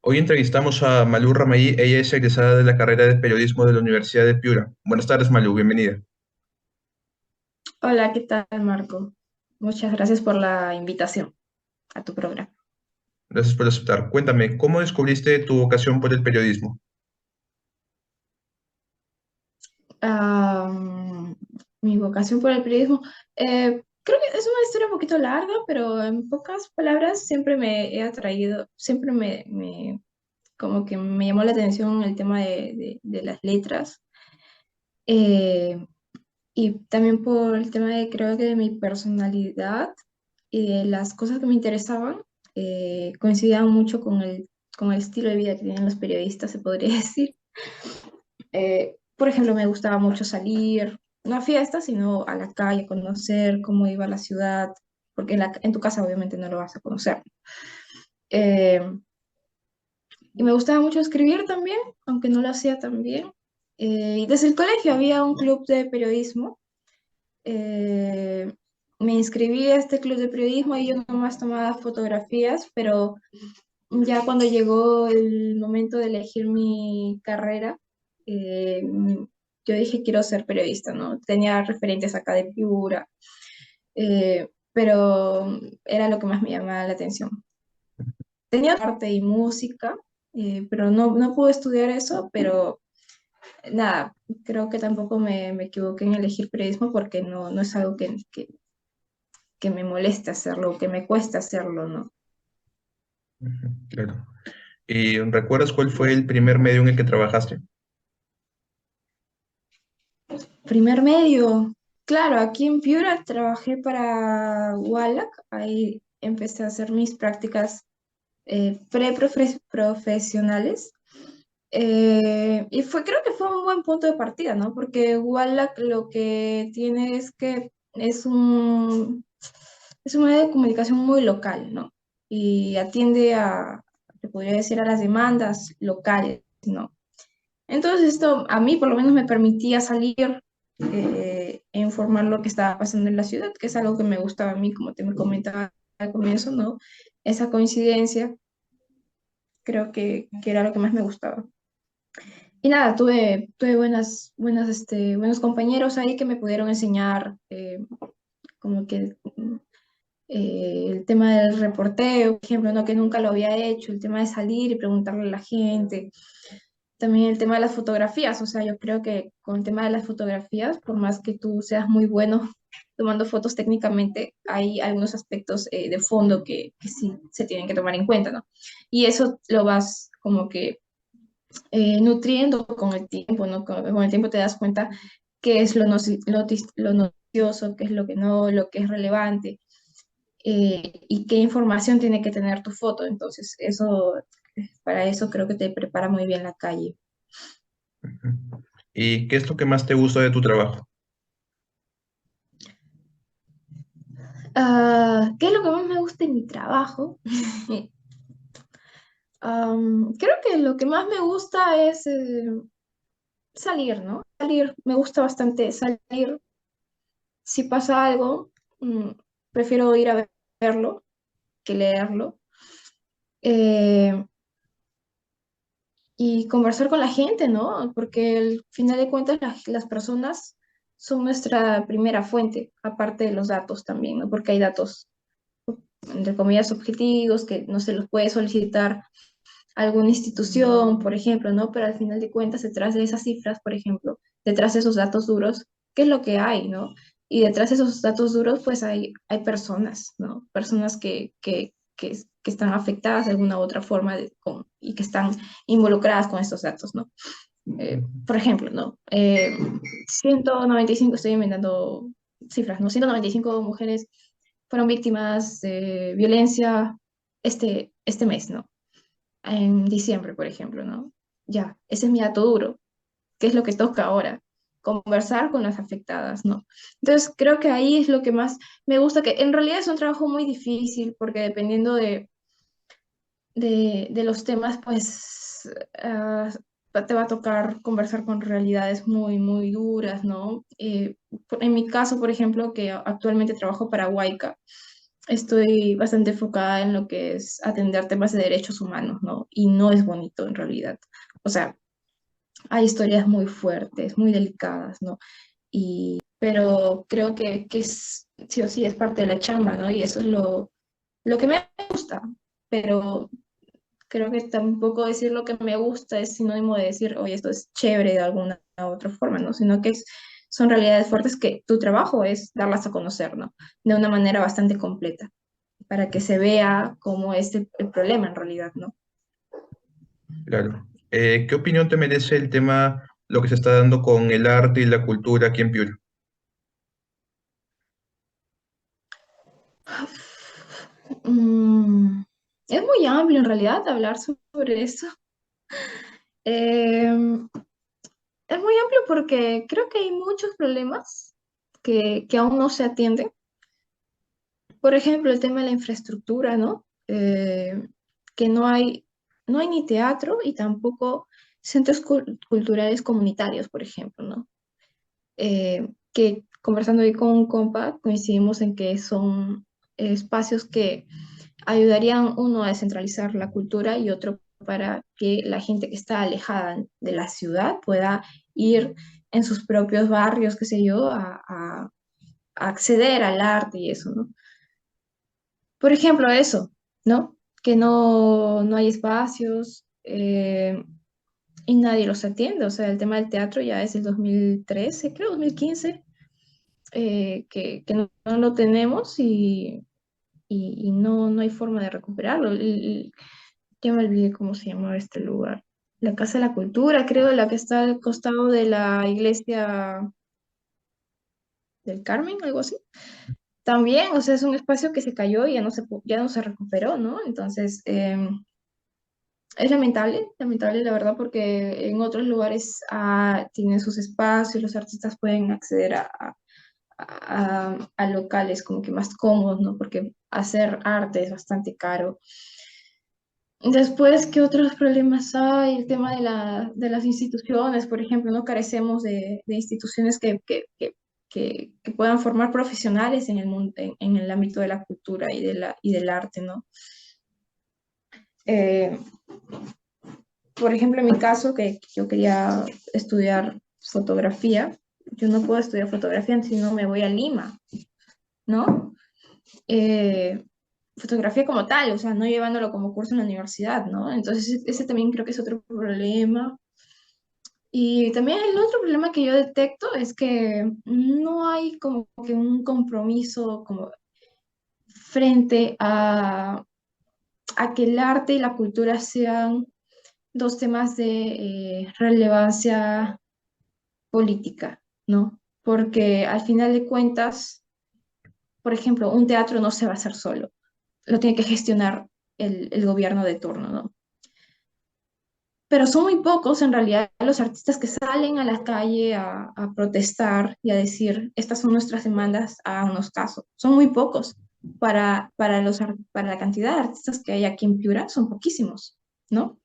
Hoy entrevistamos a Malú Ramaí, ella es egresada de la carrera de periodismo de la Universidad de Piura. Buenas tardes, Malú, bienvenida. Hola, ¿qué tal, Marco? Muchas gracias por la invitación a tu programa. Gracias por aceptar. Cuéntame, ¿cómo descubriste tu vocación por el periodismo? Ah, Mi vocación por el periodismo, creo que es una historia un poquito larga, pero en pocas palabras siempre me he atraído, como que me llamó la atención el tema de las letras. eh, y también por el tema de, creo que de mi personalidad y de las cosas que me interesaban, coincidían mucho con el estilo de vida que tienen los periodistas, se podría decir. Por ejemplo, me gustaba mucho salir, no a fiestas, sino a la calle, conocer cómo iba la ciudad, porque en tu casa obviamente no lo vas a conocer. Eh, y me gustaba mucho escribir también, aunque no lo hacía tan bien. Y desde el colegio había un club de periodismo. eh, Me inscribí a este club de periodismo y yo nomás tomaba fotografías, pero ya cuando llegó el momento de elegir mi carrera, eh, yo dije quiero ser periodista, ¿no? Tenía referentes acá de Piura, pero era lo que más me llamaba la atención. Tenía arte y música, pero no pude estudiar eso, pero nada, creo que tampoco me equivoqué en elegir periodismo porque no es algo que me moleste hacerlo, que me cuesta hacerlo, ¿no? Ujú, claro. ¿Y recuerdas cuál fue el primer medio en el que trabajaste? Primer medio, claro, aquí en Piura trabajé para Wallach, ahí empecé a hacer mis prácticas pre-profesionales. Y creo que fue un buen punto de partida, ¿no? Porque Wallach lo que tiene es que es un medio de comunicación muy local, ¿no? Y atiende te podría decir, a las demandas locales, ¿no? Entonces esto a mí por lo menos me permitía salir e informar lo que estaba pasando en la ciudad, que es algo que me gustaba a mí, como te me comentaba al comienzo, ¿no? Esa coincidencia creo que era lo que más me gustaba. Y nada, tuve buenos compañeros ahí que me pudieron enseñar como que el tema del reporteo, por ejemplo, ¿no? Que nunca lo había hecho, el tema de salir y preguntarle a la gente. También el tema de las fotografías, o sea, yo creo que con el tema de las fotografías, por más que tú seas muy bueno tomando fotos técnicamente, hay algunos aspectos de fondo que sí se tienen que tomar en cuenta, ¿no? Y eso lo vas como que nutriendo con el tiempo, ¿no? Con el tiempo te das cuenta qué es lo noticioso, qué es lo que no, lo que es relevante, y qué información tiene que tener tu foto. Entonces, para eso creo que te prepara muy bien la calle. Ujú. ¿Y qué es lo que más te gusta de tu trabajo? ¿Qué es lo que más me gusta en mi trabajo? Creo que lo que más me gusta es salir, ¿no? Salir, me gusta bastante salir. Si pasa algo, prefiero ir a verlo que leerlo. Eh, y conversar con la gente, ¿no? Porque al final de cuentas las personas son nuestra primera fuente, aparte de los datos también, ¿no? Porque hay datos, entre comillas, objetivos que no se los puede solicitar alguna institución, por ejemplo, ¿no? Pero al final de cuentas, detrás de esas cifras, por ejemplo, detrás de esos datos duros, ¿qué es lo que hay, ¿no? Y detrás de esos datos duros, pues hay personas, ¿no? Personas que están afectadas de alguna u otra forma y que están involucradas con estos datos, ¿no? Por ejemplo, ¿no? 195, estoy inventando cifras, ¿no? 195 mujeres fueron víctimas de violencia este mes, ¿no? En diciembre, por ejemplo, ¿no? Ya, ese es mi dato duro. ¿Qué es lo que toca ahora? Conversar con las afectadas, ¿no? Entonces, creo que ahí es lo que más me gusta, que en realidad es un trabajo muy difícil, porque dependiendo de los temas, pues te va a tocar conversar con realidades muy duras, ¿no? En mi caso, por ejemplo, que actualmente trabajo para Huayca, estoy bastante enfocada en lo que es atender temas de derechos humanos, ¿no? Y no es bonito en realidad. O sea, hay historias muy fuertes, muy delicadas, ¿no? Pero creo que es, sí o sí es parte de la chamba, ¿no? Y eso es lo que me gusta. Pero creo que tampoco decir lo que me gusta es sinónimo de decir, oye, esto es chévere de alguna u otra forma, ¿no? Sino que son realidades fuertes que tu trabajo es darlas a conocer, ¿no? De una manera bastante completa, para que se vea cómo es el problema en realidad, ¿no? Claro. ¿Qué opinión te merece el tema, lo que se está dando con el arte y la cultura aquí en Piura? Mm, es muy amplio en realidad hablar sobre eso. Eh, es muy amplio porque creo que hay muchos problemas que aún no se atienden. Por ejemplo, el tema de la infraestructura, ¿no? Que no hay ni teatro y tampoco centros culturales comunitarios, por ejemplo, ¿no? Que conversando hoy con un compa, coincidimos en que son espacios que ayudarían uno a descentralizar la cultura y otro para que la gente que está alejada de la ciudad pueda ir en sus propios barrios, qué sé yo, a acceder al arte y eso, ¿no? Por ejemplo, eso, ¿no? Que no hay espacios y nadie los atiende. O sea, el tema del teatro ya es el 2013, creo, 2015, que no lo tenemos y no hay forma de recuperarlo. Ya me olvidé cómo se llamaba este lugar. La Casa de la Cultura, creo, la que está al costado de la iglesia del Carmen, algo así. También, o sea, es un espacio que se cayó y ya no se recuperó, ¿no? Entonces, es lamentable, lamentable la verdad, porque en otros lugares tienen sus espacios, los artistas pueden acceder a locales como que más cómodos, ¿no? Porque hacer arte es bastante caro. Después, ¿qué otros problemas hay? El tema de las instituciones, por ejemplo, no carecemos de instituciones que puedan formar profesionales en el mundo, en el ámbito de la cultura y del arte, ¿no? Eh, por ejemplo, en mi caso, que yo quería estudiar fotografía, yo no puedo estudiar fotografía si no me voy a Lima, ¿no? Eh, fotografía como tal, o sea, no llevándolo como curso en la universidad, ¿no? Entonces, ese también creo que es otro problema. Y también el otro problema que yo detecto es que no hay como que un compromiso como frente a que el arte y la cultura sean dos temas de relevancia política, ¿no? Porque al final de cuentas, por ejemplo, un teatro no se va a hacer solo, lo tiene que gestionar el gobierno de turno, ¿no? Pero son muy pocos en realidad los artistas que salen a la calle a protestar y a decir, estas son nuestras demandas, háganos caso. Son muy pocos. Para la cantidad de artistas que hay aquí en Piura, son poquísimos, ¿no?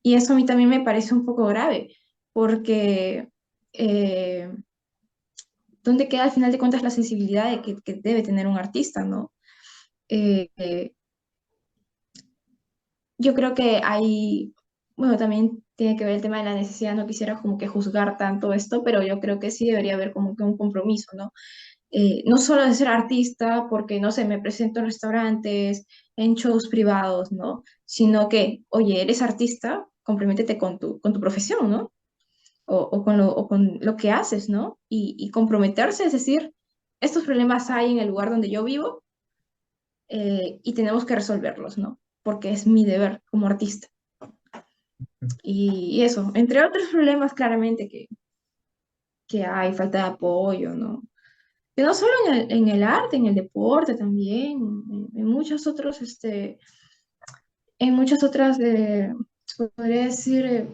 Y eso a mí también me parece un poco grave, porque eh, ¿dónde queda al final de cuentas la sensibilidad que debe tener un artista, ¿no? Eh, eh, yo creo que hay, bueno, también tiene que ver el tema de la necesidad, no quisiera como que juzgar tanto esto, pero yo creo que sí debería haber como que un compromiso, ¿no? No solo de ser artista, porque, no sé, me presento en restaurantes, en shows privados, ¿no? Sino que, oye, eres artista, comprométete con tu profesión, ¿no? O con lo que haces, ¿no? Y comprometerse, es decir, estos problemas hay en el lugar donde yo vivo y tenemos que resolverlos, ¿no? Porque es mi deber como artista. Y eso, entre otros problemas claramente que hay, falta de apoyo, ¿no? Que no solo en el arte, en el deporte también, en muchos otros, en muchas otras, se podría decir,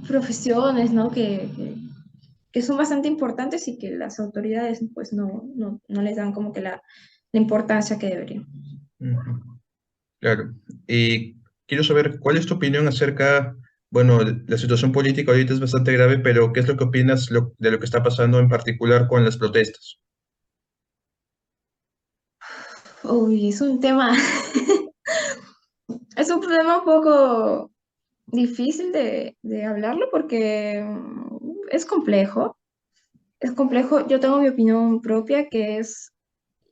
profesiones, ¿no? Que son bastante importantes y que las autoridades pues no les dan como que la importancia que deberían. Ujú. Claro. Y quiero saber cuál es tu opinión acerca, bueno, la situación política ahorita es bastante grave, pero ¿qué es lo que opinas de lo que está pasando en particular con las protestas? Uy, es un tema, es un problema un poco difícil de hablarlo porque es complejo. Es complejo. Yo tengo mi opinión propia que es,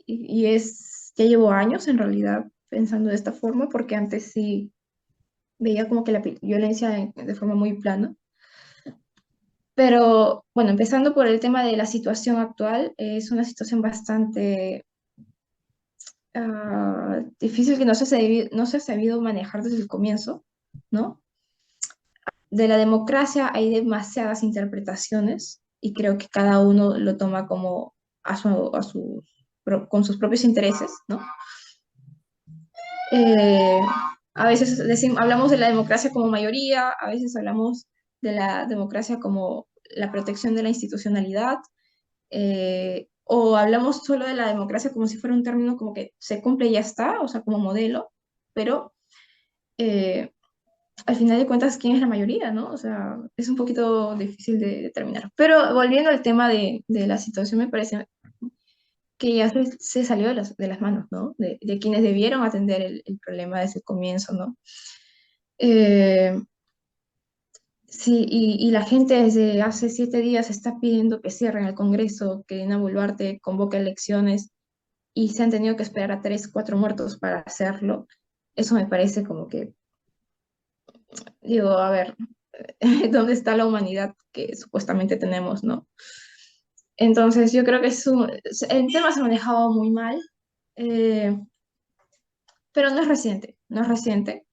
y es, ya llevo años en realidad pensando de esta forma porque antes sí veía como que la violencia de forma muy plana. Pero bueno, empezando por el tema de la situación actual, es una situación bastante difícil que no se ha sabido manejar desde el comienzo, ¿no? De la democracia hay demasiadas interpretaciones y creo que cada uno lo toma como con sus propios intereses, ¿no? Eh, a veces hablamos de la democracia como mayoría, a veces hablamos de la democracia como la protección de la institucionalidad, o hablamos solo de la democracia como si fuera un término como que se cumple y ya está, o sea, como modelo, pero eh, al final de cuentas, ¿quién es la mayoría, no? O sea, es un poquito difícil de determinar. Pero volviendo al tema de la situación, me parece que ya se salió de las manos, ¿no? De quienes debieron atender el problema desde el comienzo, ¿no? Eh, sí, y la gente desde hace 7 días está pidiendo que cierren el Congreso, que Dina Boluarte convoque elecciones y se han tenido que esperar a 3, 4 muertos para hacerlo. Eso me parece como que, digo, a ver, ¿dónde está la humanidad que supuestamente tenemos, no? Entonces, yo creo que el tema se ha manejado muy mal, eh, pero no es reciente, no es reciente.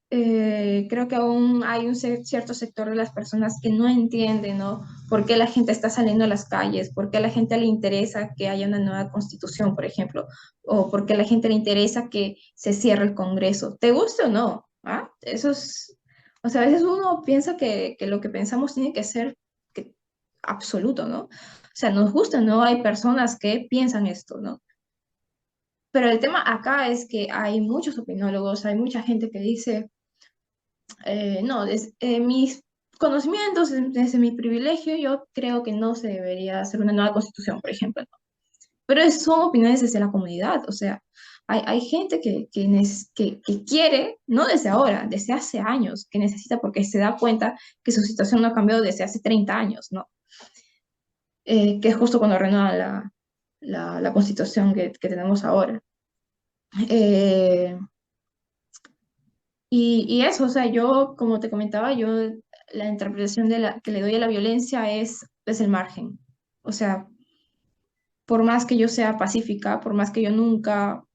Creo que aún hay un cierto sector de las personas que no entienden, ¿no? ¿Por qué la gente está saliendo a las calles? ¿Por qué a la gente le interesa que haya una nueva constitución, por ejemplo? ¿O por qué a la gente le interesa que se cierre el Congreso? ¿Te guste o no? ¿Ah? Eso es, o sea, a veces uno piensa que lo que pensamos tiene que ser que- absoluto, ¿no? O sea, nos gusta, ¿no? Hay personas que piensan esto, ¿no? Pero el tema acá es que hay muchos opinólogos, hay mucha gente que dice no, mis conocimientos, desde mi privilegio, yo creo que no se debería hacer una nueva constitución, por ejemplo, ¿no? Pero son opiniones desde la comunidad, o sea, hay gente que quiere, no desde ahora, desde hace años, que necesita porque se da cuenta que su situación no ha cambiado desde hace 30 años, ¿no? Que es justo cuando renueva la constitución que tenemos ahora. Eh, y eso, o sea, yo, como te comentaba, yo la interpretación que le doy a la violencia es el margen. O sea, por más que yo sea pacífica, por más que yo nunca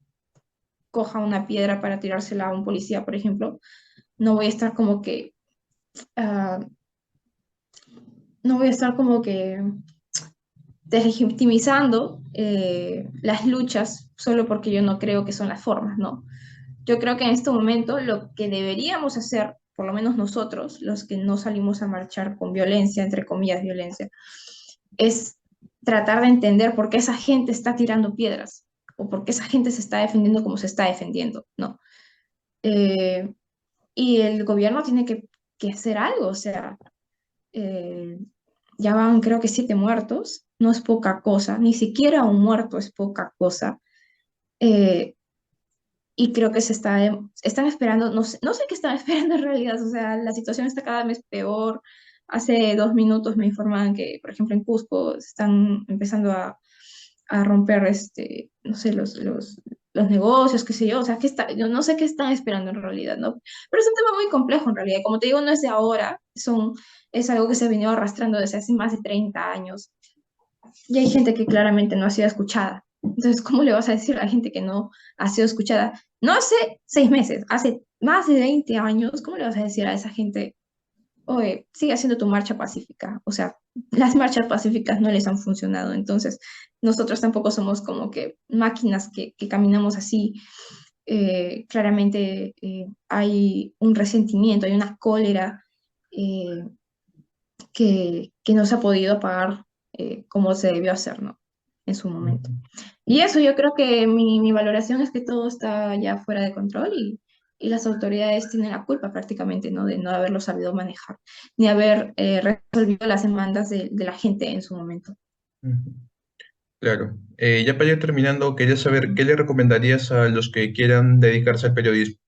coja una piedra para tirársela a un policía, por ejemplo, no voy a estar como que, ah, no voy a estar como que deslegitimizando las luchas solo porque yo no creo que son las formas, ¿no? Yo creo que en este momento lo que deberíamos hacer, por lo menos nosotros, los que no salimos a marchar con violencia, entre comillas, violencia, es tratar de entender por qué esa gente está tirando piedras o por qué esa gente se está defendiendo como se está defendiendo, ¿no? Eh, y el gobierno tiene que hacer algo, o sea, eh, ya van creo que 7 muertos, no es poca cosa, ni siquiera un muerto es poca cosa. Eh, y creo que están esperando, no sé qué están esperando en realidad, o sea, la situación está cada vez peor. Hace 2 minutos me informaban que, por ejemplo, en Cusco están empezando a romper, no sé, los negocios, qué sé yo, o sea, yo no sé qué están esperando en realidad, ¿no? Pero es un tema muy complejo en realidad, como te digo, no es de ahora, es algo que se ha venido arrastrando desde hace más de 30 años. Y hay gente que claramente no ha sido escuchada. Entonces, ¿cómo le vas a decir a la gente que no ha sido escuchada? No hace 6 meses, hace más de 20 años, ¿cómo le vas a decir a esa gente, oye, sigue haciendo tu marcha pacífica? O sea, las marchas pacíficas no les han funcionado. Entonces, nosotros tampoco somos como que máquinas que caminamos así. Claramente hay un resentimiento, hay una cólera eh, que no se ha podido apagar como se debió hacer, ¿no? En su momento. Ujú. Y eso yo creo que mi valoración es que todo está ya fuera de control y las autoridades tienen la culpa prácticamente, ¿no? De no haberlo sabido manejar, ni haber resolvido las demandas de la gente en su momento. Ujú. Claro. Ya para ir terminando, quería saber qué le recomendarías a los que quieran dedicarse al periodismo.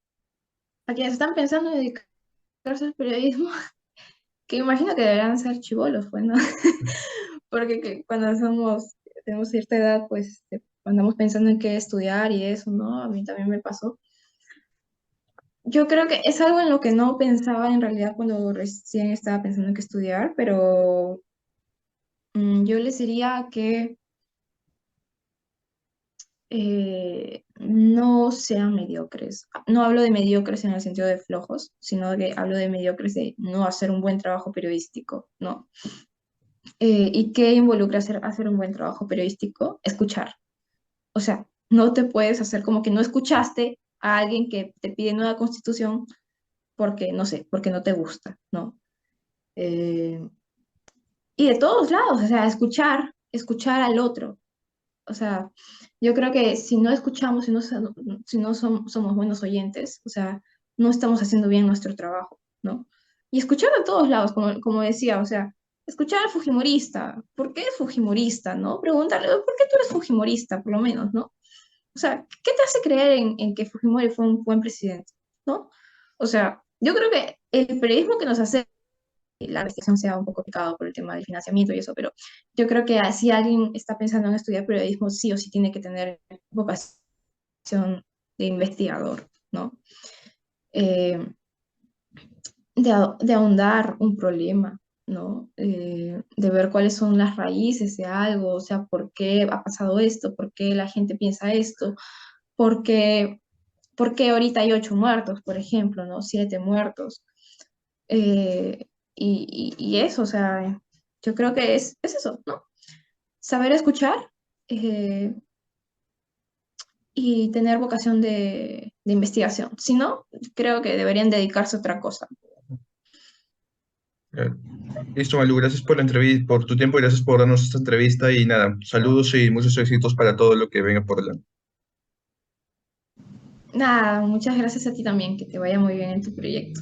A quienes están pensando en dedicarse al periodismo, que imagino que deberán ser chibolos, pues, ¿no? Porque cuando tenemos cierta edad, pues andamos pensando en qué estudiar y eso, ¿no? A mí también me pasó. Yo creo que es algo en lo que no pensaba en realidad cuando recién estaba pensando en qué estudiar, pero yo les diría que no sean mediocres. No hablo de mediocres en el sentido de flojos, sino que hablo de mediocres de no hacer un buen trabajo periodístico, ¿no? ¿Y qué involucra hacer un buen trabajo periodístico? Escuchar. O sea, no te puedes hacer como que no escuchaste a alguien que te pide nueva constitución porque, no sé, porque no te gusta, ¿no? Eh, y de todos lados, o sea, escuchar al otro. O sea, yo creo que si no escuchamos, si no somos buenos oyentes, o sea, no estamos haciendo bien nuestro trabajo, ¿no? Y escuchar a todos lados, como decía, o sea, escuchar al fujimorista, ¿por qué es fujimorista, no? Preguntarle, ¿por qué tú eres fujimorista, por lo menos, no? O sea, ¿qué te hace creer en que Fujimori fue un buen presidente, no? O sea, yo creo que el periodismo que nos hace la restricción sea un poco complicado por el tema del financiamiento y eso, pero yo creo que si alguien está pensando en estudiar periodismo, sí o sí tiene que tener vocación de investigador, ¿no? Eh, de ahondar un problema, ¿no? De ver cuáles son las raíces de algo, o sea, por qué ha pasado esto, por qué la gente piensa esto, por qué, por qué ahorita hay 8 muertos, por ejemplo, ¿no? 7 muertos. Eh, y eso, o sea, yo creo que es eso, ¿no? Saber escuchar eh, y tener vocación de investigación. Si no, creo que deberían dedicarse a otra cosa. Claro. Listo, Malu, gracias por la entrevista, por tu tiempo y gracias por darnos esta entrevista y nada, saludos y muchos éxitos para todo lo que venga por delante. Nada, muchas gracias a ti también, que te vaya muy bien en tu proyecto.